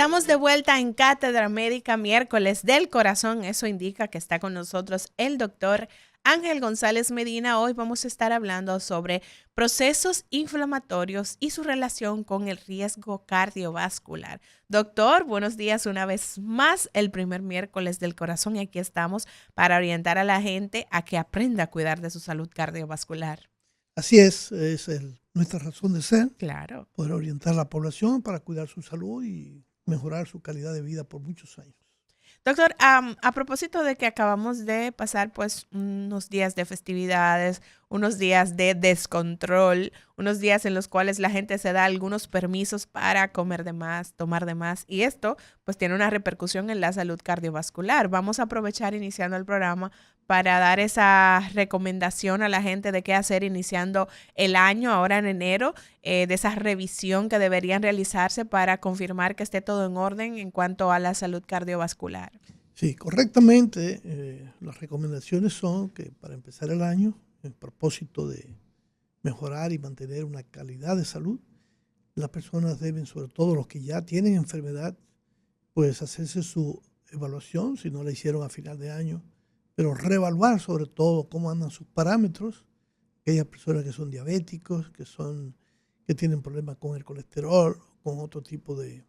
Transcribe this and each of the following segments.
Estamos de vuelta en Cátedra Médica, miércoles del corazón. Eso indica que está con nosotros el doctor Ángel González Medina. Hoy vamos a estar hablando sobre procesos inflamatorios y su relación con el riesgo cardiovascular. Doctor, buenos días una vez más, el primer miércoles del corazón, y aquí estamos para orientar a la gente a que aprenda a cuidar de su salud cardiovascular. Así es nuestra razón de ser, Claro. poder orientar a la población para cuidar su salud y mejorar su calidad de vida por muchos años. Doctor, a propósito de que acabamos de pasar pues unos días de festividades, unos días de descontrol, unos días en los cuales la gente se da algunos permisos para comer de más, tomar de más, y esto pues tiene una repercusión en la salud cardiovascular. Vamos a aprovechar iniciando el programa para dar esa recomendación a la gente de qué hacer iniciando el año, ahora en enero, de esa revisión que deberían realizarse para confirmar que esté todo en orden en cuanto a la salud cardiovascular. Sí, correctamente, las recomendaciones son que para empezar el año, en propósito de mejorar y mantener una calidad de salud, las personas deben, sobre todo los que ya tienen enfermedad, pues hacerse su evaluación, si no la hicieron a final de año, pero reevaluar sobre todo cómo andan sus parámetros. Aquellas personas que son diabéticos, que tienen problemas con el colesterol, con otro tipo de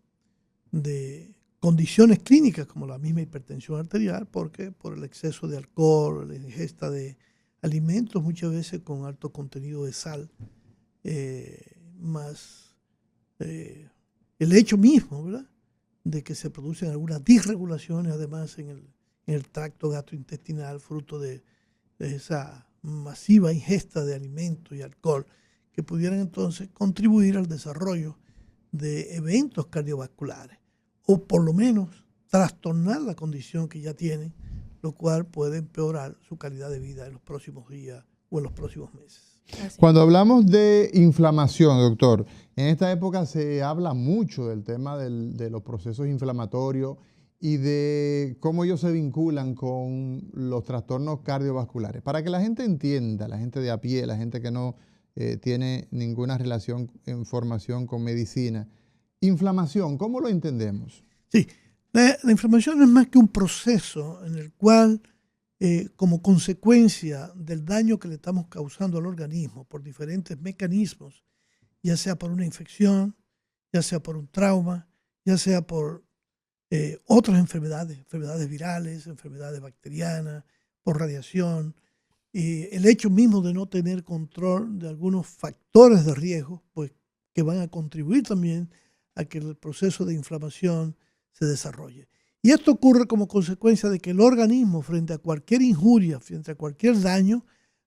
condiciones clínicas como la misma hipertensión arterial, porque por el exceso de alcohol, la ingesta de alimentos muchas veces con alto contenido de sal, más el hecho mismo, ¿verdad?, de que se producen algunas disregulaciones además en el tracto gastrointestinal, fruto de esa masiva ingesta de alimentos y alcohol, que pudieran entonces contribuir al desarrollo de eventos cardiovasculares, o por lo menos trastornar la condición que ya tienen, lo cual puede empeorar su calidad de vida en los próximos días o en los próximos meses. Cuando hablamos de inflamación, doctor, en esta época se habla mucho del tema de los procesos inflamatorios y de cómo ellos se vinculan con los trastornos cardiovasculares. Para que la gente entienda, la gente de a pie, la gente que no tiene ninguna relación en formación con medicina, inflamación, ¿cómo lo entendemos? Sí, la inflamación no es más que un proceso en el cual, como consecuencia del daño que le estamos causando al organismo por diferentes mecanismos, ya sea por una infección, ya sea por un trauma, ya sea por otras enfermedades virales, enfermedades bacterianas, por radiación, y el hecho mismo de no tener control de algunos factores de riesgo, pues que van a contribuir también a que el proceso de inflamación se desarrolle. Y esto ocurre como consecuencia de que el organismo, frente a cualquier injuria, frente a cualquier daño,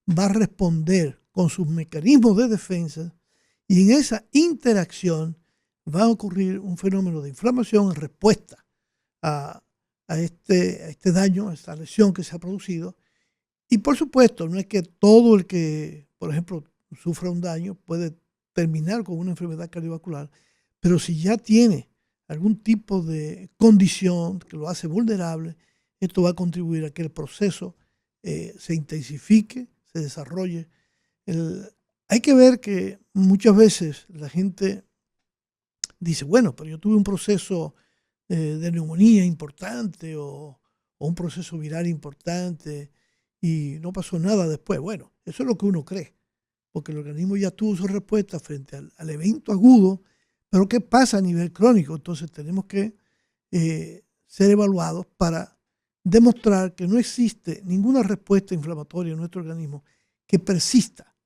va a responder con sus mecanismos de defensa, y en esa interacción va a ocurrir un fenómeno de inflamación en respuesta a este daño, a esta lesión que se ha producido. Y por supuesto, no es que todo el que, por ejemplo, sufra un daño puede terminar con una enfermedad cardiovascular, pero si ya tiene algún tipo de condición que lo hace vulnerable, esto va a contribuir a que el proceso se intensifique, se desarrolle. Hay que ver que muchas veces la gente dice, bueno, pero yo tuve un proceso de neumonía importante o un proceso viral importante y no pasó nada después. Bueno, eso es lo que uno cree, porque el organismo ya tuvo su respuesta frente al evento agudo, pero ¿qué pasa a nivel crónico? Entonces tenemos que ser evaluados para demostrar que no existe ninguna respuesta inflamatoria en nuestro organismo que persista.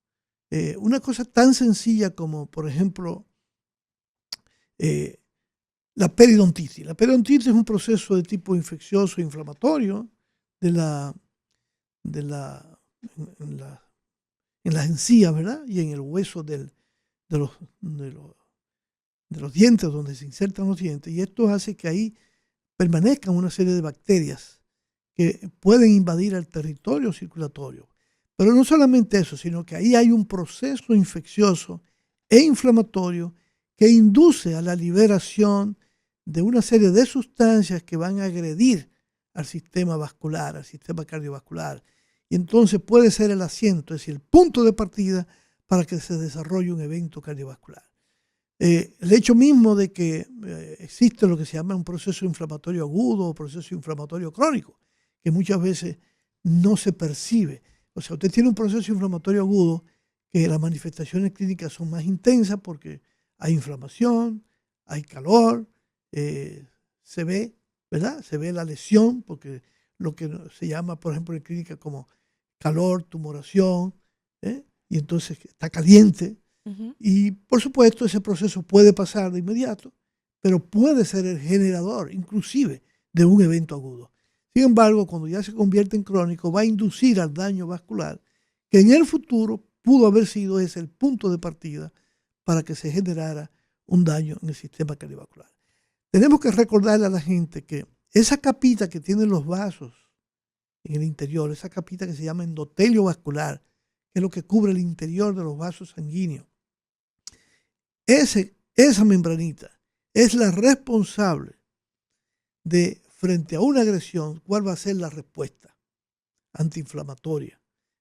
Una cosa tan sencilla como, por ejemplo, la periodontitis. La periodontitis es un proceso de tipo infeccioso e inflamatorio en las encías, ¿verdad? Y en el hueso de los dientes, donde se insertan los dientes. Y esto hace que ahí permanezcan una serie de bacterias que pueden invadir el territorio circulatorio. Pero no solamente eso, sino que ahí hay un proceso infeccioso e inflamatorio que induce a la liberación de una serie de sustancias que van a agredir al sistema vascular, al sistema cardiovascular. Y entonces puede ser el asiento, es decir, el punto de partida para que se desarrolle un evento cardiovascular. El hecho mismo de que existe lo que se llama un proceso inflamatorio agudo o proceso inflamatorio crónico, que muchas veces no se percibe. O sea, usted tiene un proceso inflamatorio agudo que las manifestaciones clínicas son más intensas porque hay inflamación, hay calor, se ve, ¿verdad? Se ve la lesión, porque lo que se llama, por ejemplo, en clínica como calor, tumoración, y entonces está caliente. Ujú. Y por supuesto ese proceso puede pasar de inmediato, pero puede ser el generador inclusive de un evento agudo. Sin embargo, cuando ya se convierte en crónico, va a inducir al daño vascular que en el futuro pudo haber sido ese el punto de partida para que se generara un daño en el sistema cardiovascular. Tenemos que recordarle a la gente que esa capita que tienen los vasos en el interior, esa capita que se llama endotelio vascular, que es lo que cubre el interior de los vasos sanguíneos, esa membranita es la responsable de, frente a una agresión, cuál va a ser la respuesta antiinflamatoria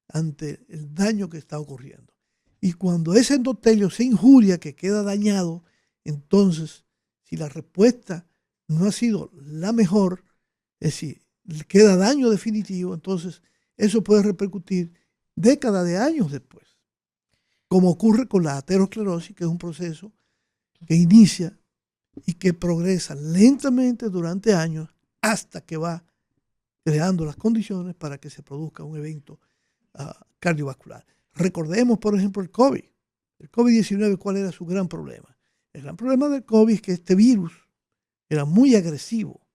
ante el daño que está ocurriendo. Y cuando ese endotelio se injuria, que queda dañado, entonces, si la respuesta no ha sido la mejor, es decir, queda daño definitivo, entonces eso puede repercutir décadas de años después, como ocurre con la aterosclerosis, que es un proceso que inicia y que progresa lentamente durante años hasta que va creando las condiciones para que se produzca un evento cardiovascular. Recordemos, por ejemplo, el COVID. El COVID-19, ¿cuál era su gran problema? El gran problema del COVID es que este virus era muy agresivo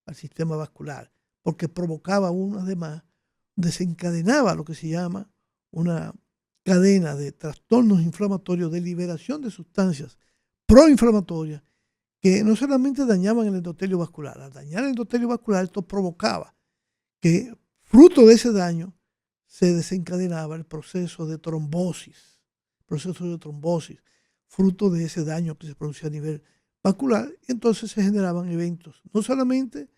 al sistema vascular porque provocaba además, desencadenaba lo que se llama una cadena de trastornos inflamatorios, de liberación de sustancias proinflamatorias que no solamente dañaban el endotelio vascular. Al dañar el endotelio vascular, esto provocaba que, fruto de ese daño, se desencadenaba el proceso de trombosis, fruto de ese daño que se producía a nivel vascular, y entonces se generaban eventos, no solamente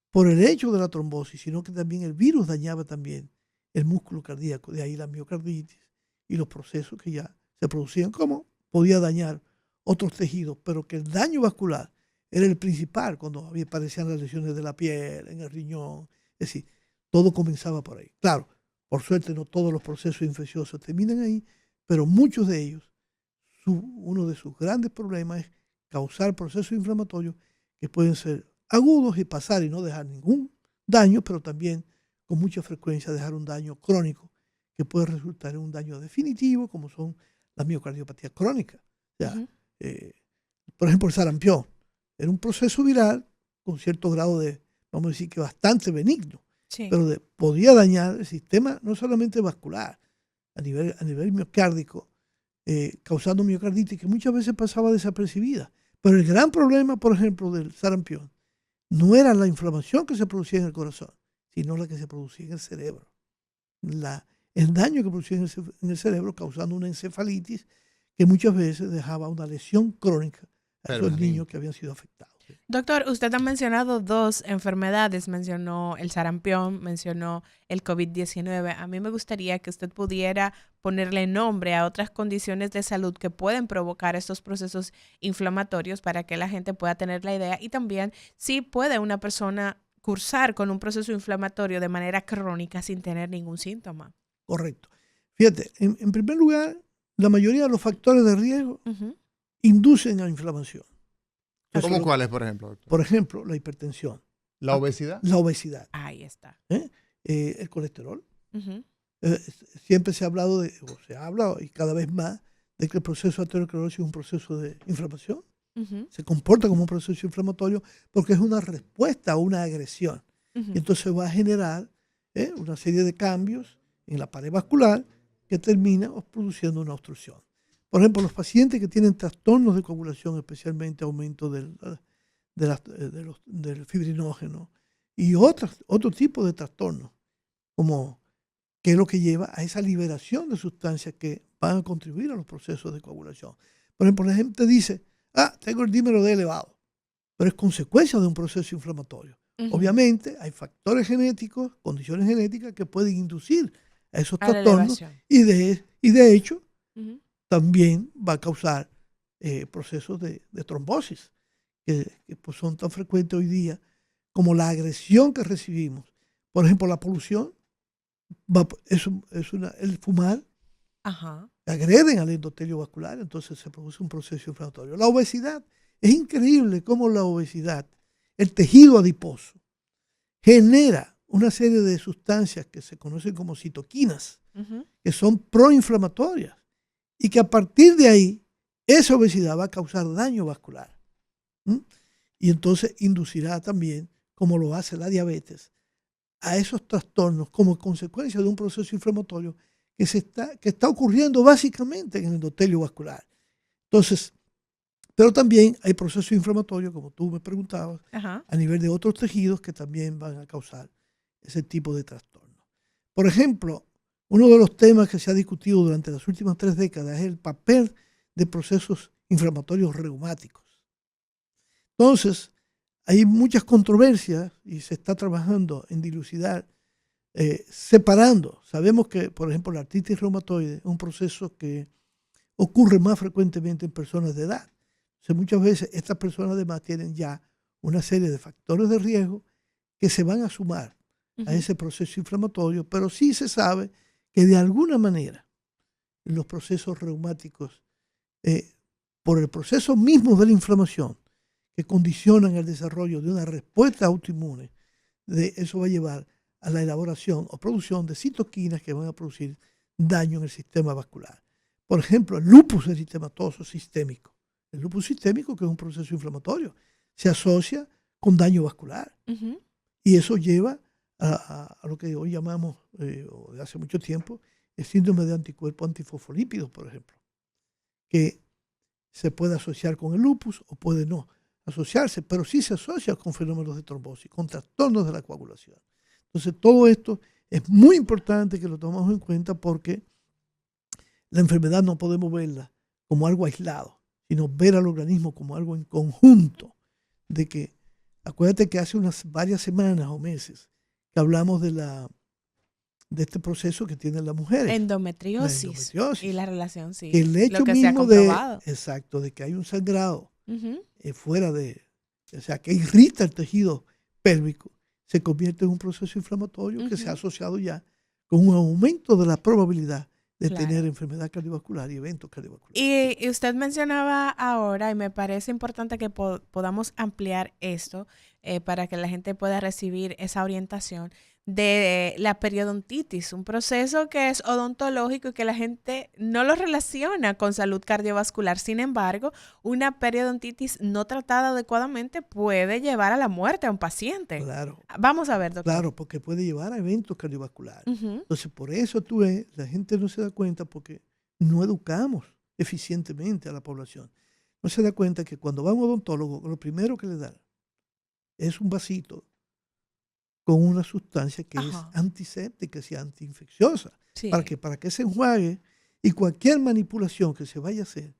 por el hecho de la trombosis, sino que también el virus dañaba también el músculo cardíaco, de ahí la miocarditis y los procesos que ya se producían, como podía dañar otros tejidos, pero que el daño vascular era el principal cuando aparecían las lesiones de la piel, en el riñón, es decir, todo comenzaba por ahí. Claro, por suerte no todos los procesos infecciosos terminan ahí, pero muchos de ellos, uno de sus grandes problemas es causar procesos inflamatorios que pueden ser agudos y pasar y no dejar ningún daño, pero también con mucha frecuencia dejar un daño crónico que puede resultar en un daño definitivo, como son las miocardiopatías crónicas. O sea, por ejemplo, el sarampión era un proceso viral con cierto grado de, vamos a decir que bastante benigno, Sí. pero podía dañar el sistema no solamente vascular, a nivel miocárdico, causando miocarditis que muchas veces pasaba desapercibida. Pero el gran problema, por ejemplo, del sarampión no era la inflamación que se producía en el corazón, sino la que se producía en el cerebro. El daño que producía en el cerebro causando una encefalitis que muchas veces dejaba una lesión crónica a esos niños que habían sido afectados. Doctor, usted ha mencionado dos enfermedades, mencionó el sarampión, mencionó el COVID-19. A mí me gustaría que usted pudiera ponerle nombre a otras condiciones de salud que pueden provocar estos procesos inflamatorios para que la gente pueda tener la idea, y también si puede una persona cursar con un proceso inflamatorio de manera crónica sin tener ningún síntoma. Correcto. Fíjate, en primer lugar, la mayoría de los factores de riesgo inducen a la inflamación. ¿Cómo cuáles, por ejemplo, doctor? Por ejemplo, la hipertensión. ¿La obesidad? La obesidad. Ahí está. El colesterol. Siempre se ha hablado o se habla y cada vez más de que el proceso de aterosclerosis es un proceso de inflamación. Se comporta como un proceso inflamatorio porque es una respuesta a una agresión. Y entonces va a generar una serie de cambios en la pared vascular que termina produciendo una obstrucción. Por ejemplo, los pacientes que tienen trastornos de coagulación, especialmente aumento del fibrinógeno y otro tipo de trastornos, como que es lo que lleva a esa liberación de sustancias que van a contribuir a los procesos de coagulación. Por ejemplo, la gente dice, tengo el dímero D elevado, pero es consecuencia de un proceso inflamatorio. Obviamente hay factores genéticos, condiciones genéticas que pueden inducir a esos trastornos y de hecho también va a causar procesos de trombosis, que pues son tan frecuentes hoy día como la agresión que recibimos. Por ejemplo, la polución, el fumar, Ajá. agreden al endotelio vascular, entonces se produce un proceso inflamatorio. La obesidad, es increíble cómo la obesidad, el tejido adiposo, genera una serie de sustancias que se conocen como citoquinas, que son proinflamatorias, y que a partir de ahí, esa obesidad va a causar daño vascular. Y entonces inducirá también, como lo hace la diabetes, a esos trastornos como consecuencia de un proceso inflamatorio que está ocurriendo básicamente en el endotelio vascular. Entonces, pero también hay procesos inflamatorios, como tú me preguntabas, a nivel de otros tejidos que también van a causar ese tipo de trastornos. Por ejemplo, uno de los temas que se ha discutido durante las últimas 3 décadas es el papel de procesos inflamatorios reumáticos. Entonces, hay muchas controversias y se está trabajando en dilucidar, separando. Sabemos que, por ejemplo, la artritis reumatoide es un proceso que ocurre más frecuentemente en personas de edad. Entonces, muchas veces estas personas además tienen ya una serie de factores de riesgo que se van a sumar a ese proceso inflamatorio, pero sí se sabe que de alguna manera los procesos reumáticos, por el proceso mismo de la inflamación, que condicionan el desarrollo de una respuesta autoinmune, eso va a llevar a la elaboración o producción de citoquinas que van a producir daño en el sistema vascular. Por ejemplo, el lupus eritematoso sistémico. El lupus sistémico, que es un proceso inflamatorio, se asocia con daño vascular. Y eso lleva a lo que hoy llamamos, o de hace mucho tiempo, el síndrome de anticuerpo antifosfolípidos, por ejemplo, que se puede asociar con el lupus o puede no asociarse, pero sí se asocia con fenómenos de trombosis, con trastornos de la coagulación. Entonces, todo esto es muy importante que lo tomemos en cuenta porque la enfermedad no podemos verla como algo aislado, sino ver al organismo como algo en conjunto. De que, acuérdate que hace varias semanas o meses que hablamos de este proceso que tienen las mujeres. Endometriosis. La endometriosis. Y la relación, sí. Que el hecho lo que mismo se ha comprobado. de que hay un sangrado fuera o sea, que irrita el tejido pélvico, se convierte en un proceso inflamatorio que se ha asociado ya con un aumento de la probabilidad de tener enfermedad cardiovascular y eventos cardiovasculares. Y usted mencionaba ahora, y me parece importante que podamos ampliar esto para que la gente pueda recibir esa orientación de la periodontitis, un proceso que es odontológico y que la gente no lo relaciona con salud cardiovascular. Sin embargo, una periodontitis no tratada adecuadamente puede llevar a la muerte a un paciente. Claro. Vamos a ver, doctor. Claro, porque puede llevar a eventos cardiovasculares. Entonces, por eso tú ves, la gente no se da cuenta porque no educamos eficientemente a la población. No se da cuenta que cuando va a un odontólogo, lo primero que le dan es un vasito con una sustancia que es antiséptica y antiinfecciosa, para que se enjuague y cualquier manipulación que se vaya a hacer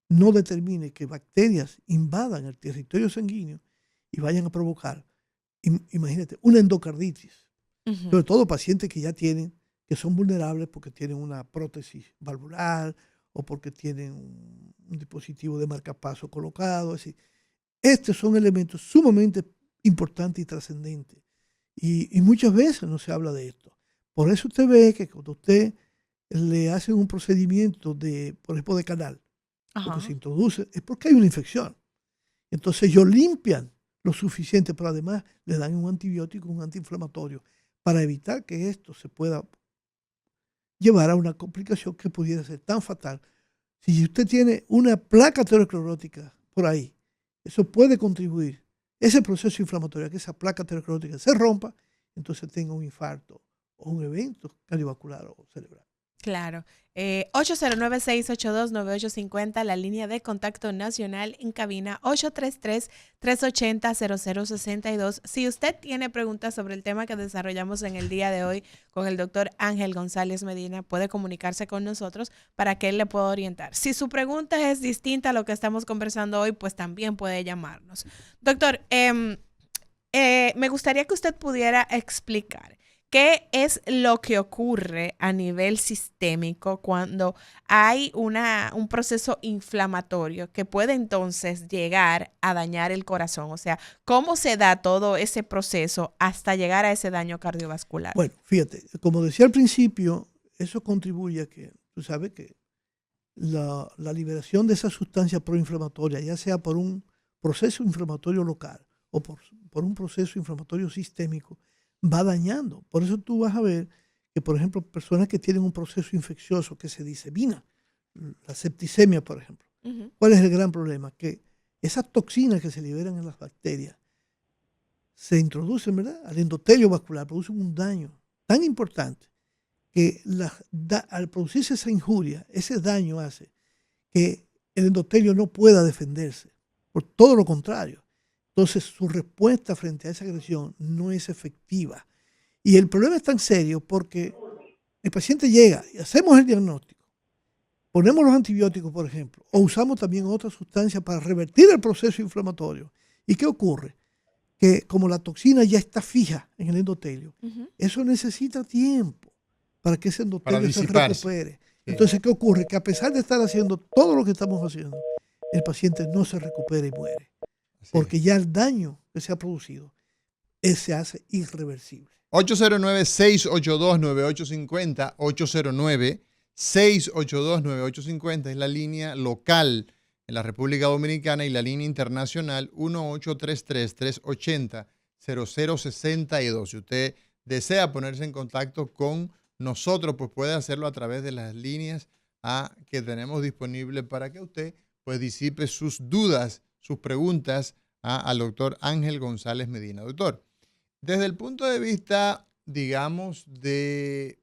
no determine que bacterias invadan el territorio sanguíneo y vayan a provocar, imagínate, una endocarditis. Sobre todo pacientes que son vulnerables porque tienen una prótesis valvular o porque tienen un dispositivo de marcapaso colocado. Es decir, estos son elementos sumamente importantes y trascendentes. Y muchas veces no se habla de esto. Por eso usted ve que cuando usted le hacen un procedimiento por ejemplo, de canal, lo que se introduce es porque hay una infección. Entonces ellos limpian lo suficiente, pero además le dan un antibiótico, un antiinflamatorio, para evitar que esto se pueda llevar a una complicación que pudiera ser tan fatal. Si usted tiene una placa aterosclerótica por ahí, eso puede contribuir, ese proceso inflamatorio, que esa placa aterosclerótica se rompa, entonces tenga un infarto o un evento cardiovascular o cerebral. Claro. 809-682-9850, la línea de contacto nacional en cabina 833-380-0062. Si usted tiene preguntas sobre el tema que desarrollamos en el día de hoy con el doctor Ángel González Medina, puede comunicarse con nosotros para que él le pueda orientar. Si su pregunta es distinta a lo que estamos conversando hoy, pues también puede llamarnos. Doctor, me gustaría que usted pudiera explicar ¿qué es lo que ocurre a nivel sistémico cuando hay un proceso inflamatorio que puede entonces llegar a dañar el corazón? O sea, ¿cómo se da todo ese proceso hasta llegar a ese daño cardiovascular? Bueno, fíjate, como decía al principio, eso contribuye a que, tú sabes que la liberación de esa sustancia proinflamatoria, ya sea por un proceso inflamatorio local o por un proceso inflamatorio sistémico, va dañando. Por eso tú vas a ver que, por ejemplo, personas que tienen un proceso infeccioso que se disemina, la septicemia, por ejemplo. Ujú. ¿Cuál es el gran problema? Que esas toxinas que se liberan en las bacterias se introducen, ¿verdad?, al endotelio vascular, producen un daño tan importante que al producirse esa injuria, ese daño hace que el endotelio no pueda defenderse. Por todo lo contrario. Entonces, su respuesta frente a esa agresión no es efectiva. Y el problema es tan serio porque el paciente llega y hacemos el diagnóstico, ponemos los antibióticos, por ejemplo, o usamos también otras sustancias para revertir el proceso inflamatorio. ¿Y qué ocurre? Que como la toxina ya está fija en el endotelio, Ujú. eso necesita tiempo para que ese Para endotelio se disiparse. recupere. Sí. Entonces, ¿qué ocurre? Que a pesar de estar haciendo todo lo que estamos haciendo, el paciente no se recupera y muere. Así Porque es. ya el daño que se ha producido se hace irreversible. 809-682-9850, 809-682-9850 es la línea local en la República Dominicana y la línea internacional 1833-380-0062. Si usted desea ponerse en contacto con nosotros, pues puede hacerlo a través de las líneas que tenemos disponibles para que usted pues disipe sus dudas, sus preguntas al doctor Ángel González Medina. Doctor, desde el punto de vista, digamos, de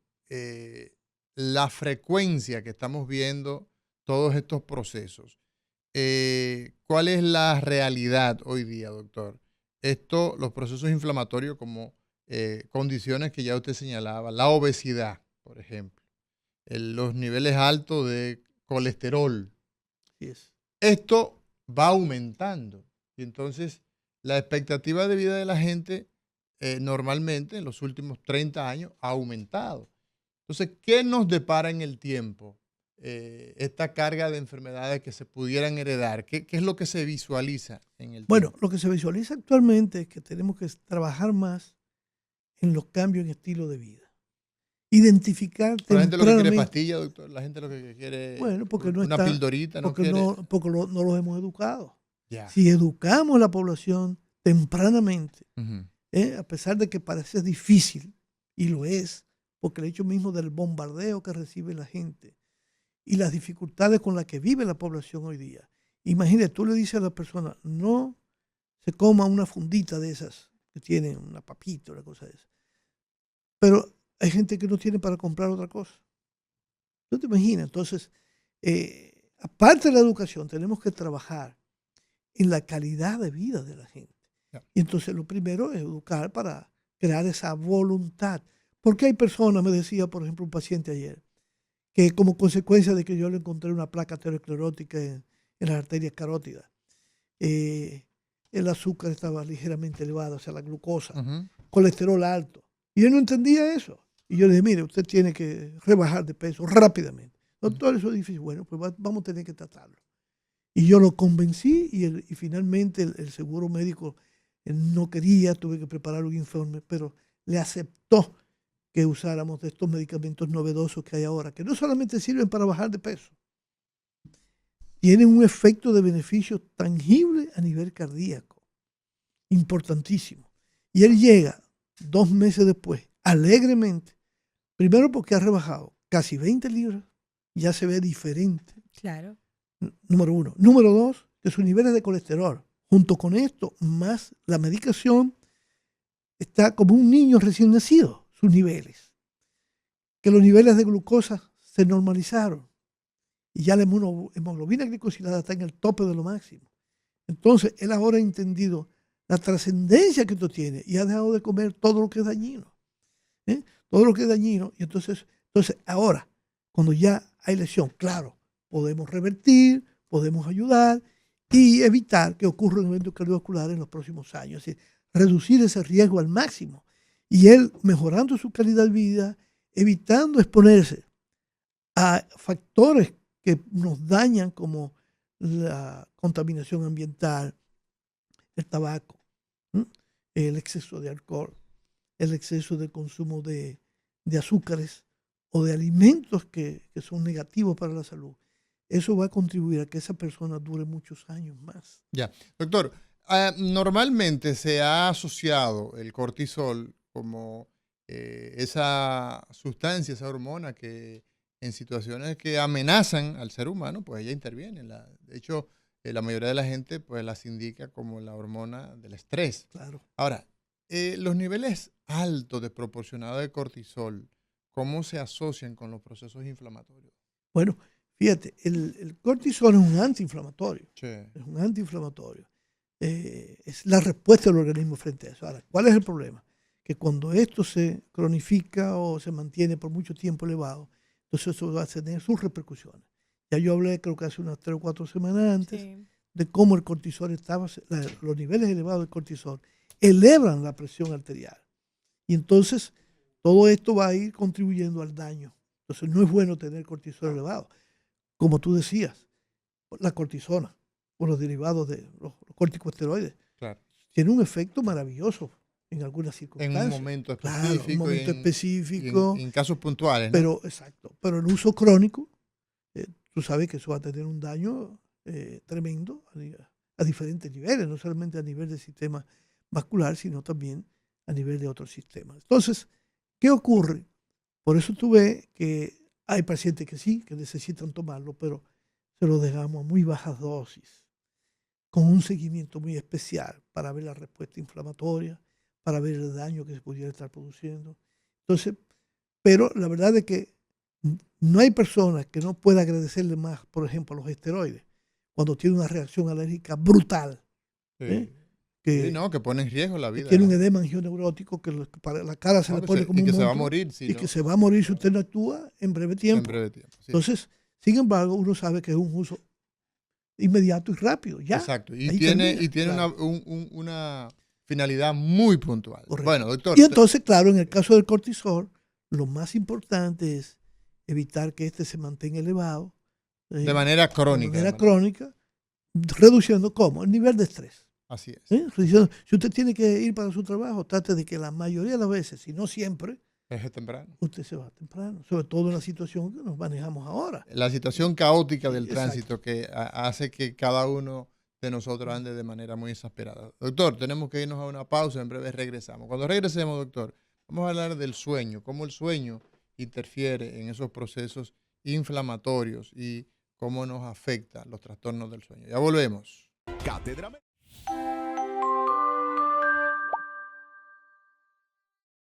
la frecuencia que estamos viendo todos estos procesos, ¿cuál es la realidad hoy día, doctor? Los procesos inflamatorios como condiciones que ya usted señalaba, la obesidad, por ejemplo, los niveles altos de colesterol, Así es. esto va aumentando. Y entonces la expectativa de vida de la gente normalmente en los últimos 30 años ha aumentado. Entonces, ¿qué nos depara en el tiempo esta carga de enfermedades que se pudieran heredar? ¿Qué es lo que se visualiza en el Bueno, tiempo? lo que se visualiza actualmente es que tenemos que trabajar más en los cambios en estilo de vida. Identificar La gente lo que quiere es tempranamente. pastilla, doctor. La gente lo que quiere Bueno, porque no una está, pildorita, no porque quiere. no los hemos educado. Ya. Si educamos a la población tempranamente, Ujú. a pesar de que parece difícil, y lo es, porque el hecho mismo del bombardeo que recibe la gente y las dificultades con las que vive la población hoy día. Imagínate, tú le dices a la persona, no se coma una fundita de esas que tienen una papita, una cosa de esa. Pero hay gente que no tiene para comprar otra cosa. ¿No te imaginas? Entonces, aparte de la educación, tenemos que trabajar en la calidad de vida de la gente. Ya. Y entonces lo primero es educar para crear esa voluntad. Porque hay personas, me decía, por ejemplo, un paciente ayer, que como consecuencia de que yo le encontré una placa aterosclerótica en las arterias carótidas, el azúcar estaba ligeramente elevado, o sea, la glucosa, Ujú. colesterol alto. Y él no entendía eso. Y yo le dije, mire, usted tiene que rebajar de peso rápidamente. Doctor, eso es difícil. Bueno, pues vamos a tener que tratarlo. Y yo lo convencí y finalmente el seguro médico no quería, tuve que preparar un informe, pero le aceptó que usáramos de estos medicamentos novedosos que hay ahora, que no solamente sirven para bajar de peso, tienen un efecto de beneficio tangible a nivel cardíaco, importantísimo. Y él llega 2 meses después, alegremente, primero porque ha rebajado casi 20 libras, ya se ve diferente. Claro. Número 1. Número 2, que sus niveles de colesterol, junto con esto, más la medicación, está como un niño recién nacido, sus niveles. Que los niveles de glucosa se normalizaron y ya la hemoglobina glicosilada está en el tope de lo máximo. Entonces, él ahora ha entendido la trascendencia que esto tiene y ha dejado de comer todo lo que es dañino. Todo lo que es dañino. Y entonces ahora, cuando ya hay lesión, claro, podemos revertir, podemos ayudar y evitar que ocurran eventos cardiovasculares en los próximos años. Es decir, reducir ese riesgo al máximo. Y él mejorando su calidad de vida, evitando exponerse a factores que nos dañan como la contaminación ambiental, el tabaco, ¿m? El exceso de alcohol, el exceso de consumo de azúcares o de alimentos que son negativos para la salud. Eso va a contribuir a que esa persona dure muchos años más. Ya, doctor, normalmente se ha asociado el cortisol como esa sustancia, esa hormona que en situaciones que amenazan al ser humano, pues ella interviene. De hecho, la mayoría de la gente pues las indica como la hormona del estrés. Claro. Ahora, los niveles altos desproporcionados de cortisol, ¿cómo se asocian con los procesos inflamatorios? Bueno, fíjate, el cortisol es un antiinflamatorio. Sí. Es un antiinflamatorio. Es la respuesta del organismo frente a eso. Ahora, ¿cuál es el problema? Que cuando esto se cronifica o se mantiene por mucho tiempo elevado, entonces eso va a tener sus repercusiones. Ya yo hablé, creo que hace unas 3 o 4 semanas antes, Sí. de cómo el cortisol los niveles elevados de cortisol elevan la presión arterial. Y entonces todo esto va a ir contribuyendo al daño. Entonces no es bueno tener cortisol elevado. Como tú decías, la cortisona o los derivados de los corticosteroides Claro. tiene un efecto maravilloso en algunas En circunstancias. un momento específico. Claro, en un momento específico. En casos puntuales, ¿no? Pero, exacto. Pero el uso crónico, tú sabes que eso va a tener un daño tremendo a diferentes niveles, no solamente a nivel del sistema vascular, sino también a nivel de otros sistemas. Entonces, ¿qué ocurre? Por eso tú ves que hay pacientes que sí, que necesitan tomarlo, pero se lo dejamos a muy bajas dosis, con un seguimiento muy especial para ver la respuesta inflamatoria, para ver el daño que se pudiera estar produciendo. Entonces, pero la verdad es que no hay persona que no pueda agradecerle más, por ejemplo, a los esteroides, cuando tiene una reacción alérgica brutal. Sí. Que, Sí, no, que pone en riesgo la que vida. tiene un edema angioneurótico que para la cara se No, le pone como y un que se va a monstruo, morir. y que se va a morir si usted no actúa en breve tiempo. En breve tiempo. Sí. Entonces, sin embargo, uno sabe que es un uso inmediato y rápido. Ya. Exacto. Y Ahí tiene, termina. Claro. una finalidad muy puntual. Correcto. Bueno, doctor. Y entonces, claro, en el caso del cortisol, lo más importante es evitar que este se mantenga elevado. De manera crónica. De manera crónica, reduciendo ¿cómo? El nivel de estrés. Así es. Si usted tiene que ir para su trabajo, trate de que la mayoría de las veces, si no siempre, es temprano. Usted se va temprano, sobre todo en la situación que nos manejamos ahora. La situación caótica del Exacto. tránsito que hace que cada uno de nosotros ande de manera muy exasperada. Doctor, tenemos que irnos a una pausa, en breve regresamos. Cuando regresemos, doctor, vamos a hablar del sueño, cómo el sueño interfiere en esos procesos inflamatorios y cómo nos afecta los trastornos del sueño. Ya volvemos. Cátedra